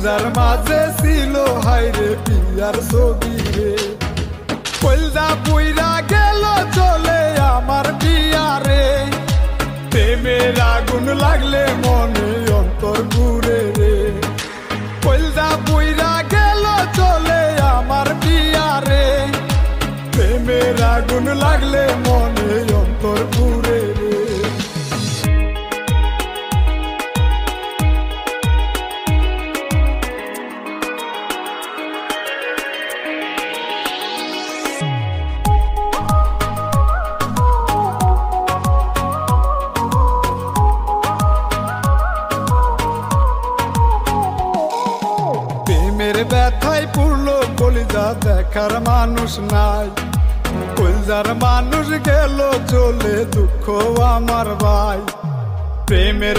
কলজার মাঝে ছিল হাইরে পিয়ার ছবি রে, কলজা পুইরা গেল চলে আমার পিয়ারে, প্রেমের আগুন লাগলে মনে অন্তর ঘুরে রে, কলজা পুইরা গেল চলে আমার পিয়ারে, প্রেমের আগুন লাগলে মনে অন্তর ঘুরে রে। প্রেমের ব্যথায় পুরলো কলিজা, দেখার মানুষ নাই, কলজার মানুষ গেল চলে দুঃখ আমার ভাই, প্রেমের